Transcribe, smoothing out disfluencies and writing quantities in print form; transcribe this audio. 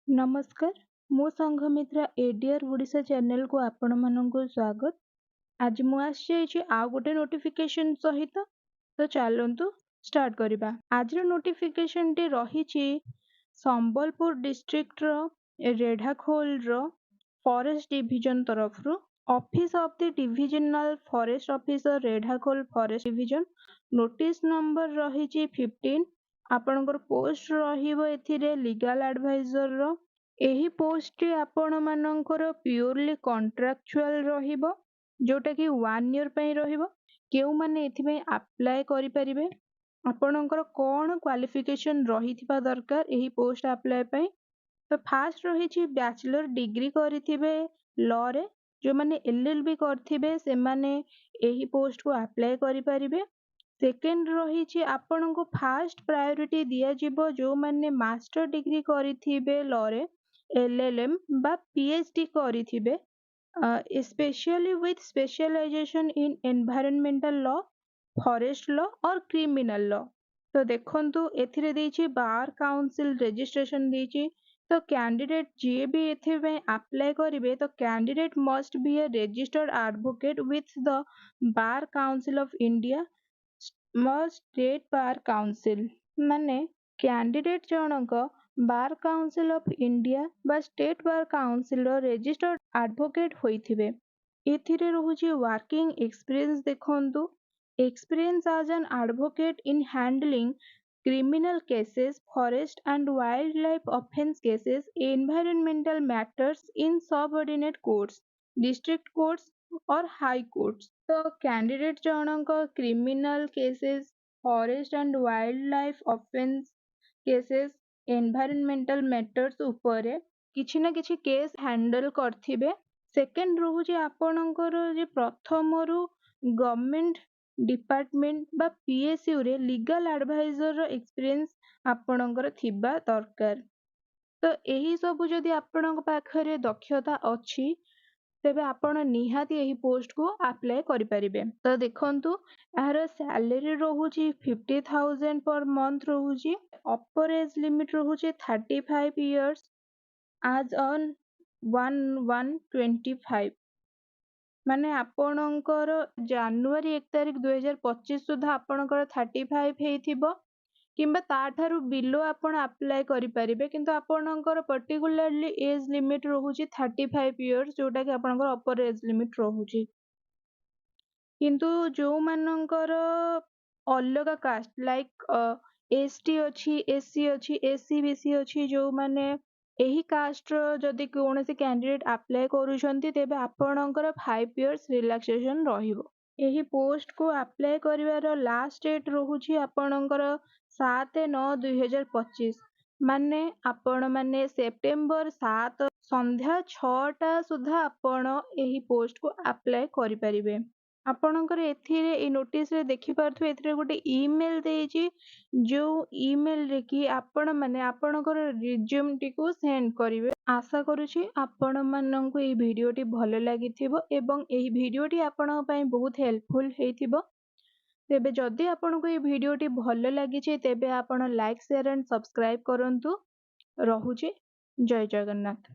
नमस्कार मो Sanghamitra ADR Odisha channel को आपण मानक स्वागत। आज मु आसी आ गोटे नोटिफिकेशन सहित तो चलतु स्टार्ट करिबा। आज नोटिफिकेशन टी रही Sambalpur district Redhakhol forest division तरफ office of the divisional forest officer Redhakhol forest division notice number रही 15। आपणकर पोस्ट रहिबो एथिरे लीगल एडवाइजर रो। एही पोस्ट आपण मानकर प्योरली कॉन्ट्रैक्चुअल रहिबो जोटा कि 1 ईयर पई रहिबो। केउ माने एथि पई अप्लाई करि परिबे, आपणकर कोन क्वालिफिकेशन रहिथिबा दरकार एही पोस्ट अप्लाई पई। तो फास्ट रही बैचलर डिग्री करिथिबे लॉ रे, जो माने एलएलबी करथिबे से माने एही पोस्ट को अप्लाई करि परिबे। सेकेंड रही आपण को फास्ट प्रायोरिटी दिया जिवो जो माने मास्टर डिग्री करिथिबे लॉ रे, एलएलएम बा पीएचडी करिथिबे, specially with specialisation in environmental law, forest law और क्रिमिनल लॉ। तो देखंतु एथिरे देछि बार काउंसिल रजिस्ट्रेशन देछि। तो कैंडिडेट जे भी एथे अप्लाई करिवे तो candidate must be a registered advocate with the bar council of India state bar council, माने कैंडिडेट जनक बार काउंसिल ऑफ इंडिया बा state bar council registered advocate होइथिबे। एथिरे रहुछि वर्किंग एक्सपीरियंस। देखंतु experience as an advocate in handling criminal cases, forest and wildlife offense cases, environmental matters in subordinate courts, district courts और high courts। तो candidate Janak criminal cases, forest and wild offence cases, environmental matters उपरे किछि ना किछि case handle करथिबे। Second रहुछि आपणकर जे प्रथमरु government department बा PSU रे legal adviser experience आपणकर थिबा दरकार। तो एही सब जदि आपणक पाखरे दक्षता अछि तेबे आपण निहाती एही पोस्ट को अप्लाई करि परिबे। तो देखंतु यार सैलरी रहुछि 50,000 पर मंथ रहुछि। अपर एज लिमिट रहुछि 35 इयर्स आज ऑन 1/1/25। माने आपणकर जनवरी 1 तारिख 2025 सुधा आपणकर 35 हेइथिबो किंबा ताठारु बिलो आपण अप्लाई करि परिबे, किंतु आपणकर पर्टिकुलरली एज लिमिट रहुछि 35 इयर्स जोटा कि आपणकर अपर एज लिमिट रहुछि। किंतु जो मानकर अलगा कास्ट लाइक एसटी अछि, एससी अछि, एससी बीसी अछि, जो माने एही कास्ट जदि कोनोसी कैंडिडेट अप्लाई करूछंती तेबे आपणकर 5 इयर्स रिलैक्सेशन रहिबो। एही पोस्ट को अप्लाई करिवार लास्ट डेट रहुछि आपणकर 7/9/2025। माने आपण माने सेप्टेम्बर 7 संध्या 6टा सुधा आपण एही पोस्ट को अप्लाई करि परिबे। आपणकर एथिरे ए नोटिस रे देखि पारथु एथिरे गोटे ईमेल देछि, जो ईमेल रे कि आपण माने आपणकर रिज्यूम टी को सेंड करिवे। आशा करूछि आपण माननकु ए भिडियोटी भलो लागिथिबो एवं एही भिडियोटी आपण पई बहुत हेल्पफुल हेइथिबो। तेबे जदि आपनको ए भिडियोटी भलो लागिछि तेबे आपण लाइक शेयर एंड सब्सक्राइब करंतु। रहुछि। जय जगन्नाथ।